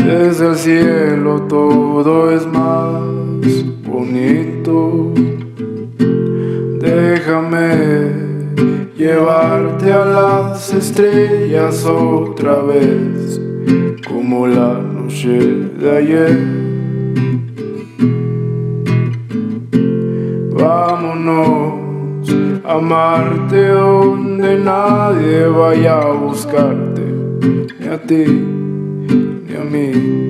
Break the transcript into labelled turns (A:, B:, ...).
A: Desde el cielo todo es más bonito. Déjame llevarte a las estrellas otra vez, como la noche de ayer. Vámonos a Marte, donde nadie vaya a buscarte, ni a ti ni a mí.